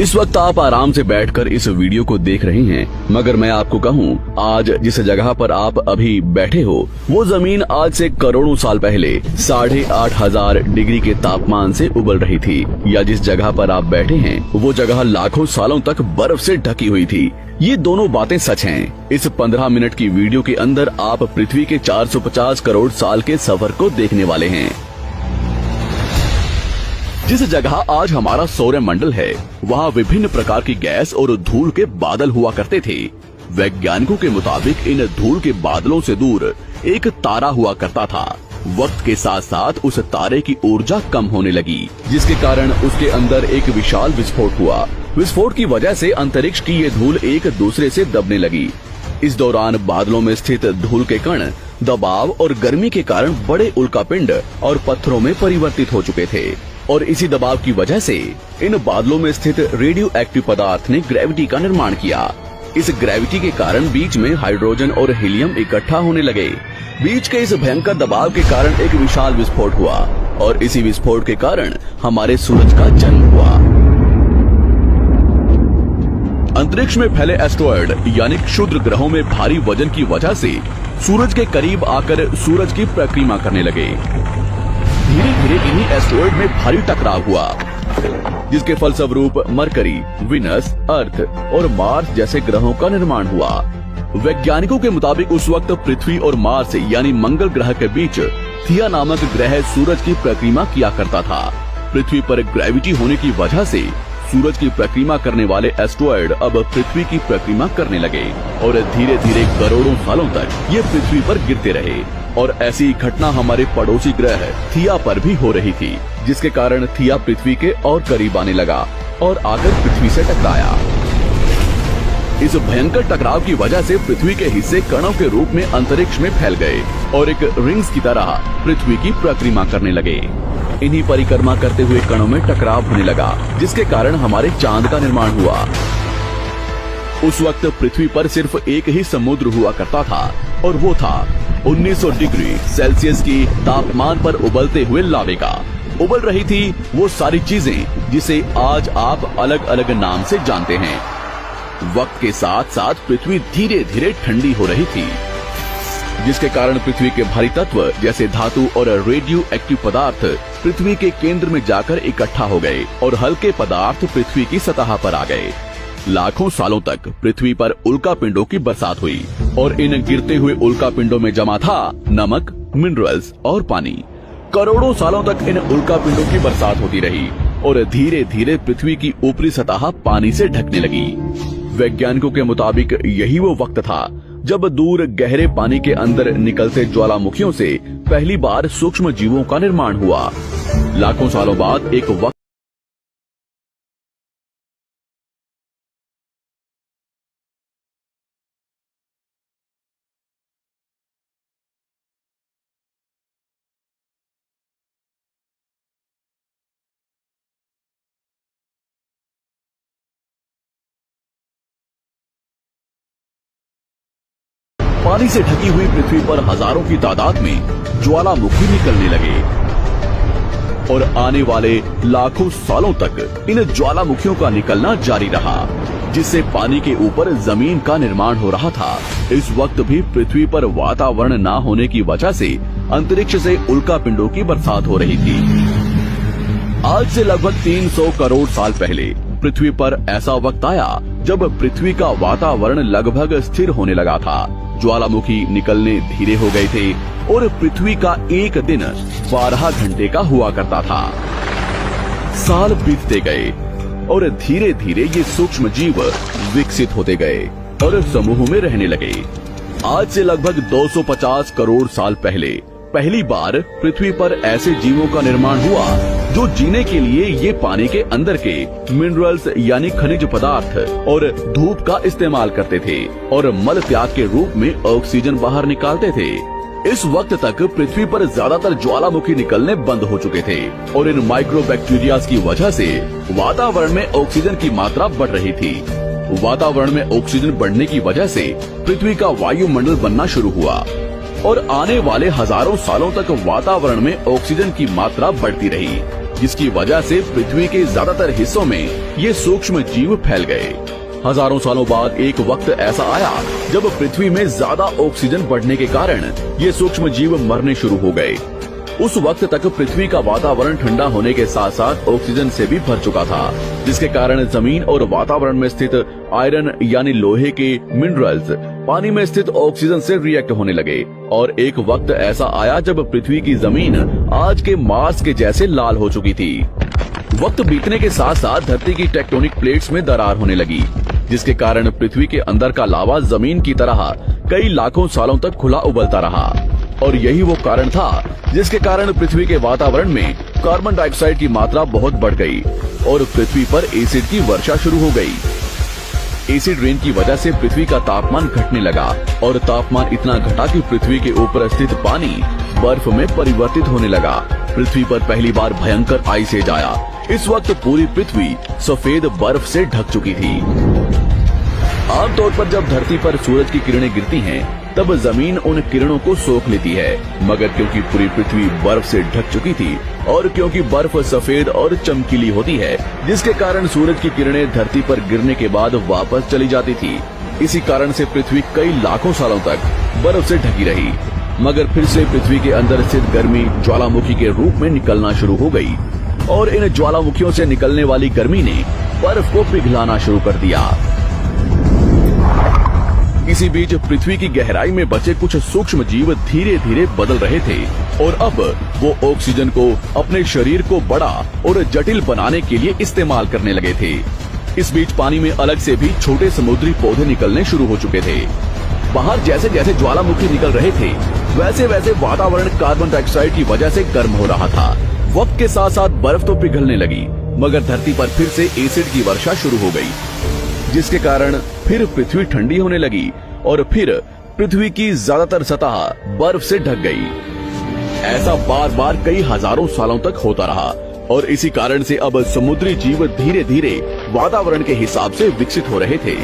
इस वक्त आप आराम से बैठकर इस वीडियो को देख रहे हैं, मगर मैं आपको कहूँ, आज जिस जगह पर आप अभी बैठे हो वो जमीन आज से करोड़ों साल पहले 8,500 डिग्री के तापमान से उबल रही थी, या जिस जगह पर आप बैठे हैं वो जगह लाखों सालों तक बर्फ से ढकी हुई थी। ये दोनों बातें सच हैं। इस 15 मिनट की वीडियो के अंदर आप पृथ्वी के 450 करोड़ साल के सफर को देखने वाले हैं। जिस जगह आज हमारा सौरमंडल है, वहाँ विभिन्न प्रकार की गैस और धूल के बादल हुआ करते थे। वैज्ञानिकों के मुताबिक इन धूल के बादलों से दूर एक तारा हुआ करता था। वक्त के साथ साथ उस तारे की ऊर्जा कम होने लगी, जिसके कारण उसके अंदर एक विशाल विस्फोट हुआ। विस्फोट की वजह से अंतरिक्ष की ये धूल एक दूसरे से दबने लगी। इस दौरान बादलों में स्थित धूल के कण दबाव और गर्मी के कारण बड़े उल्कापिंड और पत्थरों में परिवर्तित हो चुके थे, और इसी दबाव की वजह से इन बादलों में स्थित रेडियो एक्टिव पदार्थ ने ग्रेविटी का निर्माण किया। इस ग्रेविटी के कारण बीच में हाइड्रोजन और हीलियम इकट्ठा होने लगे। बीच के इस भयंकर दबाव के कारण एक विशाल विस्फोट हुआ, और इसी विस्फोट के कारण हमारे सूरज का जन्म हुआ। अंतरिक्ष में फैले एस्टेरॉयड यानी क्षुद्र ग्रहों में भारी वजन की वजह से सूरज के करीब आकर सूरज की परिक्रमा करने लगे। धीरे धीरे इन्हीं एस्टेरॉयड में भारी टकराव हुआ, जिसके फलस्वरूप मरकरी, विनस, अर्थ और मार्स जैसे ग्रहों का निर्माण हुआ। वैज्ञानिकों के मुताबिक उस वक्त पृथ्वी और मार्स यानी मंगल ग्रह के बीच थिया नामक ग्रह सूरज की परिक्रमा किया करता था। पृथ्वी पर ग्रेविटी होने की वजह से सूरज की परिक्रमा करने वाले एस्टेरॉयड अब पृथ्वी की परिक्रमा करने लगे, और धीरे धीरे करोड़ों सालों तक ये पृथ्वी पर गिरते रहे। और ऐसी घटना हमारे पड़ोसी ग्रह थिया पर भी हो रही थी, जिसके कारण थिया पृथ्वी के और करीब आने लगा और आकर पृथ्वी से टकराया। इस भयंकर टकराव की वजह से पृथ्वी के हिस्से कणों के रूप में अंतरिक्ष में फैल गए और एक रिंग्स की तरह पृथ्वी की परिक्रमा करने लगे। इन्हीं परिक्रमा करते हुए कणों में टकराव होने लगा, जिसके कारण हमारे चांद का निर्माण हुआ। उस वक्त पृथ्वी पर सिर्फ एक ही समुद्र हुआ करता था, और वो था 1900 डिग्री सेल्सियस की तापमान पर उबलते हुए लावे का। उबल रही थी वो सारी चीजें जिसे आज आप अलग अलग नाम से जानते हैं। वक्त के साथ साथ पृथ्वी धीरे धीरे ठंडी हो रही थी, जिसके कारण पृथ्वी के भारी तत्व जैसे धातु और रेडियो एक्टिव पदार्थ पृथ्वी के केंद्र में जाकर इकट्ठा हो गए, और हल्के पदार्थ पृथ्वी की सतह पर आ गए। लाखों सालों तक पृथ्वी पर उल्कापिंडों की बरसात हुई, और इन गिरते हुए उल्कापिंडों में जमा था नमक, मिनरल्स और पानी। करोड़ों सालों तक इन उल्कापिंडों की बरसात होती रही, और धीरे धीरे पृथ्वी की ऊपरी सतह पानी से ढकने लगी। वैज्ञानिकों के मुताबिक यही वो वक्त था जब दूर गहरे पानी के अंदर निकलते ज्वालामुखियों से पहली बार सूक्ष्म जीवों का निर्माण हुआ। लाखों सालों बाद एक वक्त पानी से ढकी हुई पृथ्वी पर हजारों की तादाद में ज्वालामुखी निकलने लगे, और आने वाले लाखों सालों तक इन ज्वालामुखियों का निकलना जारी रहा, जिससे पानी के ऊपर जमीन का निर्माण हो रहा था। इस वक्त भी पृथ्वी पर वातावरण न होने की वजह से अंतरिक्ष से उल्कापिंडों की बरसात हो रही थी। आज से लगभग 300 करोड़ साल पहले पृथ्वी पर ऐसा वक्त आया जब पृथ्वी का वातावरण लगभग स्थिर होने लगा था। ज्वालामुखी निकलने धीरे हो गए थे, और पृथ्वी का एक दिन 12 घंटे का हुआ करता था। साल बीतते गए, और धीरे धीरे ये सूक्ष्म जीव विकसित होते गए और समूह में रहने लगे। आज से लगभग 250 करोड़ साल पहले पहली बार पृथ्वी पर ऐसे जीवों का निर्माण हुआ जो जीने के लिए ये पानी के अंदर के मिनरल्स यानी खनिज पदार्थ और धूप का इस्तेमाल करते थे, और मल त्याग के रूप में ऑक्सीजन बाहर निकालते थे। इस वक्त तक पृथ्वी पर ज्यादातर ज्वालामुखी निकलने बंद हो चुके थे, और इन माइक्रोबैक्टीरिया की वजह से वातावरण में ऑक्सीजन की मात्रा बढ़ रही थी। वातावरण में ऑक्सीजन बढ़ने की वजह से पृथ्वी का वायुमंडल बनना शुरू हुआ, और आने वाले हजारों सालों तक वातावरण में ऑक्सीजन की मात्रा बढ़ती रही। जिसकी वजह से पृथ्वी के ज्यादातर हिस्सों में ये सूक्ष्म जीव फैल गए। हजारों सालों बाद एक वक्त ऐसा आया जब पृथ्वी में ज्यादा ऑक्सीजन बढ़ने के कारण ये सूक्ष्म जीव मरने शुरू हो गए। उस वक्त तक पृथ्वी का वातावरण ठंडा होने के साथ साथ ऑक्सीजन से भी भर चुका था, जिसके कारण जमीन और वातावरण में स्थित आयरन यानी लोहे के मिनरल्स पानी में स्थित ऑक्सीजन से रिएक्ट होने लगे और एक वक्त ऐसा आया जब पृथ्वी की जमीन आज के मार्स के जैसे लाल हो चुकी थी। वक्त बीतने के साथ साथ धरती की टेक्टोनिक प्लेट्स में दरार होने लगी, जिसके कारण पृथ्वी के अंदर का लावा जमीन की तरह कई लाखों सालों तक खुला उबलता रहा और यही वो कारण था जिसके कारण पृथ्वी के वातावरण में कार्बन डाइऑक्साइड की मात्रा बहुत बढ़ गई और पृथ्वी पर एसिड की वर्षा शुरू हो गई। एसिड रेन की वजह से पृथ्वी का तापमान घटने लगा और तापमान इतना घटा कि पृथ्वी के ऊपर स्थित पानी बर्फ में परिवर्तित होने लगा। पृथ्वी पर पहली बार भयंकर आइस एज आया। इस वक्त पूरी पृथ्वी सफेद बर्फ से ढक चुकी थी। आमतौर पर जब धरती पर सूरज की किरणें गिरती हैं, तब जमीन उन किरणों को सोख लेती है, मगर क्योंकि पूरी पृथ्वी बर्फ से ढक चुकी थी और क्योंकि बर्फ सफेद और चमकीली होती है, जिसके कारण सूरज की किरणें धरती पर गिरने के बाद वापस चली जाती थी। इसी कारण से पृथ्वी कई लाखों सालों तक बर्फ से ढकी रही, मगर फिर से पृथ्वी के अंदर स्थित गर्मी ज्वालामुखी के रूप में निकलना शुरू हो गई और इन ज्वालामुखियों से निकलने वाली गर्मी ने बर्फ को पिघलाना शुरू कर दिया। इसी बीच पृथ्वी की गहराई में बचे कुछ सूक्ष्म जीव धीरे धीरे बदल रहे थे और अब वो ऑक्सीजन को अपने शरीर को बड़ा और जटिल बनाने के लिए इस्तेमाल करने लगे थे। इस बीच पानी में अलग से भी छोटे समुद्री पौधे निकलने शुरू हो चुके थे। बाहर जैसे जैसे ज्वालामुखी निकल रहे थे, वैसे वैसे वातावरण कार्बन डाइऑक्साइड की वजह से गर्म हो रहा था। वक्त के साथ साथ बर्फ तो पिघलने लगी, मगर धरती पर फिर से एसिड की वर्षा शुरू हो गई, जिसके कारण फिर पृथ्वी ठंडी होने लगी और फिर पृथ्वी की ज्यादातर सतह बर्फ से ढक गई। ऐसा बार बार कई हजारों सालों तक होता रहा और इसी कारण से अब समुद्री जीव धीरे धीरे वातावरण के हिसाब से विकसित हो रहे थे।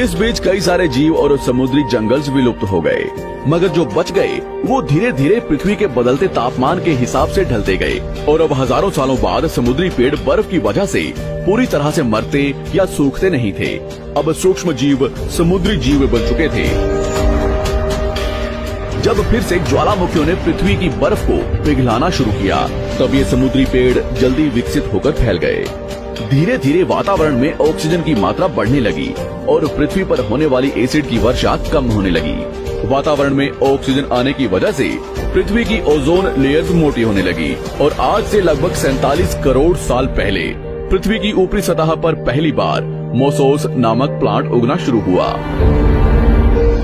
इस बीच कई सारे जीव और समुद्री जंगल्स विलुप्त हो गए, मगर जो बच गए वो धीरे धीरे पृथ्वी के बदलते तापमान के हिसाब से ढलते गए और अब हजारों सालों बाद समुद्री पेड़ बर्फ की वजह से पूरी तरह से मरते या सूखते नहीं थे। अब सूक्ष्म जीव समुद्री जीव बन चुके थे। जब फिर से ज्वालामुखियों ने पृथ्वी की बर्फ को पिघलाना शुरू किया, तब ये समुद्री पेड़ जल्दी विकसित होकर फैल गए। धीरे धीरे वातावरण में ऑक्सीजन की मात्रा बढ़ने लगी और पृथ्वी पर होने वाली एसिड की वर्षा कम होने लगी। वातावरण में ऑक्सीजन आने की वजह से पृथ्वी की ओजोन लेयर्स मोटी होने लगी और आज से लगभग 47 करोड़ साल पहले पृथ्वी की ऊपरी सतह पर पहली बार मोसोस नामक प्लांट उगना शुरू हुआ।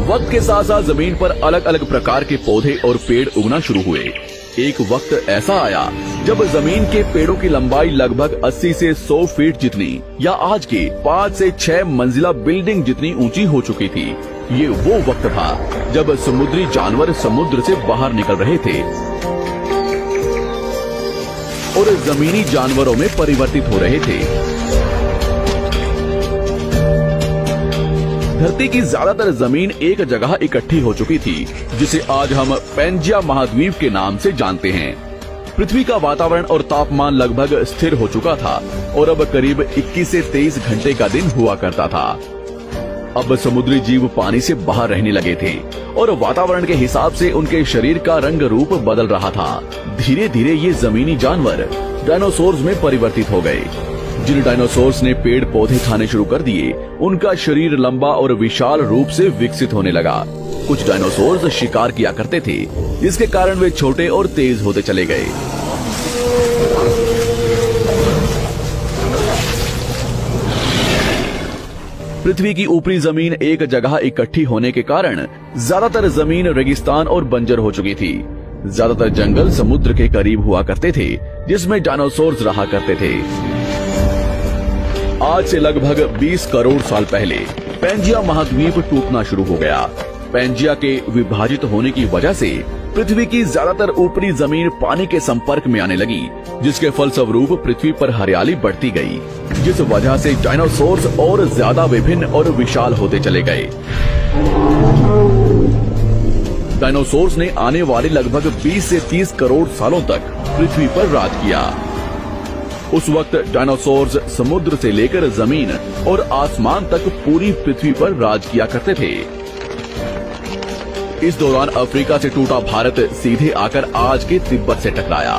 वक्त के साथ साथ जमीन पर अलग अलग प्रकार के पौधे और पेड़ उगना शुरू हुए। एक वक्त ऐसा आया जब जमीन के पेड़ों की लंबाई लगभग 80 से 100 फीट जितनी या आज के 5 से 6 मंजिला बिल्डिंग जितनी ऊंची हो चुकी थी। ये वो वक्त था जब समुद्री जानवर समुद्र से बाहर निकल रहे थे और जमीनी जानवरों में परिवर्तित हो रहे थे। धरती की ज्यादातर जमीन एक जगह इकट्ठी हो चुकी थी, जिसे आज हम पैंजिया महाद्वीप के नाम से जानते हैं। पृथ्वी का वातावरण और तापमान लगभग स्थिर हो चुका था और अब करीब 21 से 23 घंटे का दिन हुआ करता था। अब समुद्री जीव पानी से बाहर रहने लगे थे और वातावरण के हिसाब से उनके शरीर का रंग रूप बदल रहा था। धीरे धीरे ये जमीनी जानवर डायनासोर्स में परिवर्तित हो गए। जिन डायनासोर्स ने पेड़ पौधे खाने शुरू कर दिए, उनका शरीर लंबा और विशाल रूप से विकसित होने लगा। कुछ डायनासोर्स शिकार किया करते थे, जिसके कारण वे छोटे और तेज होते चले गए। पृथ्वी की ऊपरी जमीन एक जगह इकट्ठी होने के कारण ज्यादातर जमीन रेगिस्तान और बंजर हो चुकी थी। ज्यादातर जंगल समुद्र के करीब हुआ करते थे, जिसमें डायनासोर्स रहा करते थे। आज से लगभग 20 करोड़ साल पहले पैंजिया महाद्वीप टूटना शुरू हो गया। पैंजिया के विभाजित होने की वजह से पृथ्वी की ज्यादातर ऊपरी जमीन पानी के संपर्क में आने लगी, जिसके फलस्वरूप पृथ्वी पर हरियाली बढ़ती गई, जिस वजह से डायनासोर्स और ज्यादा विभिन्न और विशाल होते चले गए। डायनासोर्स ने आने वाले लगभग 20 से 30 करोड़ सालों तक पृथ्वी पर राज किया। उस वक्त डायनासोर्स समुद्र से लेकर जमीन और आसमान तक पूरी पृथ्वी पर राज किया करते थे। इस दौरान अफ्रीका से टूटा भारत सीधे आकर आज के तिब्बत से टकराया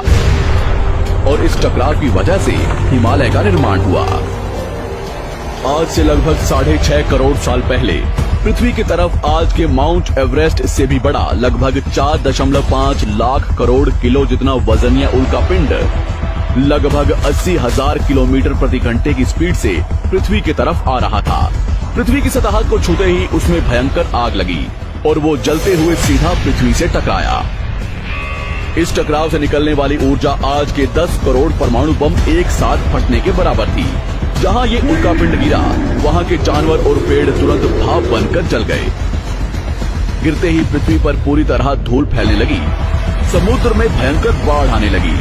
और इस टकराव की वजह से हिमालय का निर्माण हुआ। आज से लगभग 6.5 करोड़ साल पहले पृथ्वी की तरफ आज के माउंट एवरेस्ट से भी बड़ा लगभग 4.5 लाख करोड़ किलो जितना वजनीय उल्कापिंड लगभग 80,000 किलोमीटर प्रति घंटे की स्पीड से पृथ्वी की तरफ आ रहा था। पृथ्वी की सतह को छूते ही उसमें भयंकर आग लगी और वो जलते हुए सीधा पृथ्वी से टकराया। इस टकराव से निकलने वाली ऊर्जा आज के 10 करोड़ परमाणु बम एक साथ फटने के बराबर थी। जहां ये उल्कापिंड गिरा वहां के जानवर और पेड़ तुरंत भाप बनकर जल गए। गिरते ही पृथ्वी पर पूरी तरह धूल फैलने लगी। समुद्र में भयंकर बाढ़ आने लगी।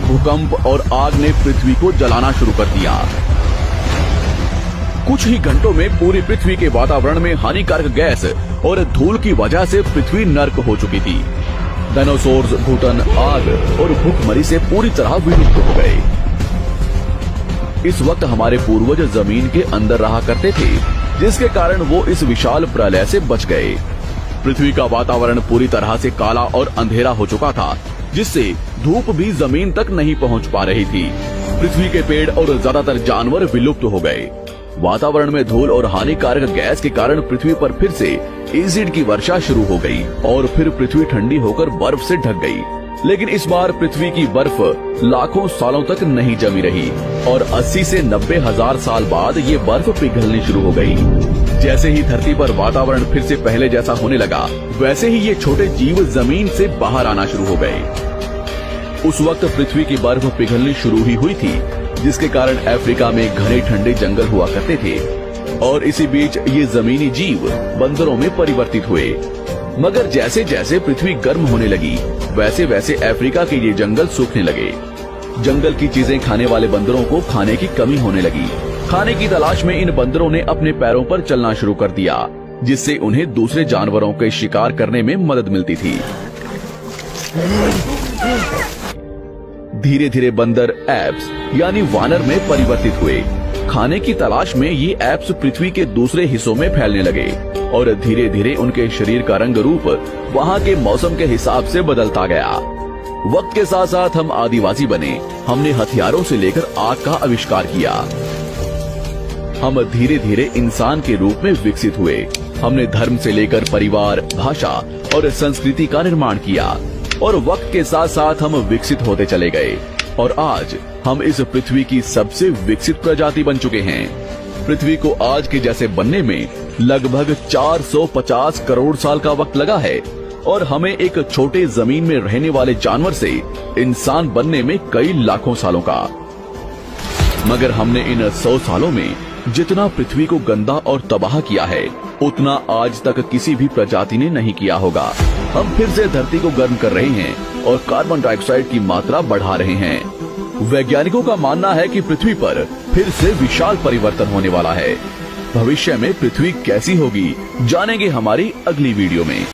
भूकंप और आग ने पृथ्वी को जलाना शुरू कर दिया। कुछ ही घंटों में पूरी पृथ्वी के वातावरण में हानिकारक गैस और धूल की वजह से पृथ्वी नर्क हो चुकी थी। डायनासोर्स घुटन, आग और भूखमरी से पूरी तरह विलुप्त हो गए। इस वक्त हमारे पूर्वज जमीन के अंदर रहा करते थे, जिसके कारण वो इस विशाल प्रलय से बच गए। पृथ्वी का वातावरण पूरी तरह से काला और अंधेरा हो चुका था, जिससे धूप भी जमीन तक नहीं पहुंच पा रही थी। पृथ्वी के पेड़ और ज्यादातर जानवर विलुप्त हो गए। वातावरण में धूल और हानिकारक गैस के कारण पृथ्वी पर फिर से एसिड की वर्षा शुरू हो गई और फिर पृथ्वी ठंडी होकर बर्फ से ढक गई। लेकिन इस बार पृथ्वी की बर्फ लाखों सालों तक नहीं जमी रही और 80 से 90 हजार साल बाद ये बर्फ पिघलनी शुरू हो गई। जैसे ही धरती पर वातावरण फिर से पहले जैसा होने लगा, वैसे ही ये छोटे जीव जमीन से बाहर आना शुरू हो गए। उस वक्त पृथ्वी की बर्फ पिघलनी शुरू ही हुई थी, जिसके कारण अफ्रीका में घने ठंडे जंगल हुआ करते थे और इसी बीच ये जमीनी जीव बंदरों में परिवर्तित हुए। मगर जैसे जैसे पृथ्वी गर्म होने लगी, वैसे वैसे अफ्रीका के ये जंगल सूखने लगे। जंगल की चीजें खाने वाले बंदरों को खाने की कमी होने लगी। खाने की तलाश में इन बंदरों ने अपने पैरों पर चलना शुरू कर दिया, जिससे उन्हें दूसरे जानवरों के शिकार करने में मदद मिलती थी। धीरे धीरे बंदर एप्स यानी वानर में परिवर्तित हुए। खाने की तलाश में ये एप्स पृथ्वी के दूसरे हिस्सों में फैलने लगे और धीरे धीरे उनके शरीर का रंग रूप वहाँ के मौसम के हिसाब से बदलता गया। वक्त के साथ साथ हम आदिवासी बने। हमने हथियारों से लेकर आग का आविष्कार किया। हम धीरे धीरे इंसान के रूप में विकसित हुए। हमने धर्म से लेकर परिवार, भाषा और संस्कृति का निर्माण किया और वक्त के साथ साथ हम विकसित होते चले गए और आज हम इस पृथ्वी की सबसे विकसित प्रजाति बन चुके हैं। पृथ्वी को आज के जैसे बनने में लगभग 450 करोड़ साल का वक्त लगा है और हमें एक छोटे जमीन में रहने वाले जानवर से इंसान बनने में कई लाखों सालों का। मगर हमने इन 100 सालों में जितना पृथ्वी को गंदा और तबाह किया है, उतना आज तक किसी भी प्रजाति ने नहीं किया होगा। हम फिर से धरती को गर्म कर रहे हैं और कार्बन डाइऑक्साइड की मात्रा बढ़ा रहे हैं। वैज्ञानिकों का मानना है कि पृथ्वी पर फिर से विशाल परिवर्तन होने वाला है। भविष्य में पृथ्वी कैसी होगी, जानेंगे हमारी अगली वीडियो में।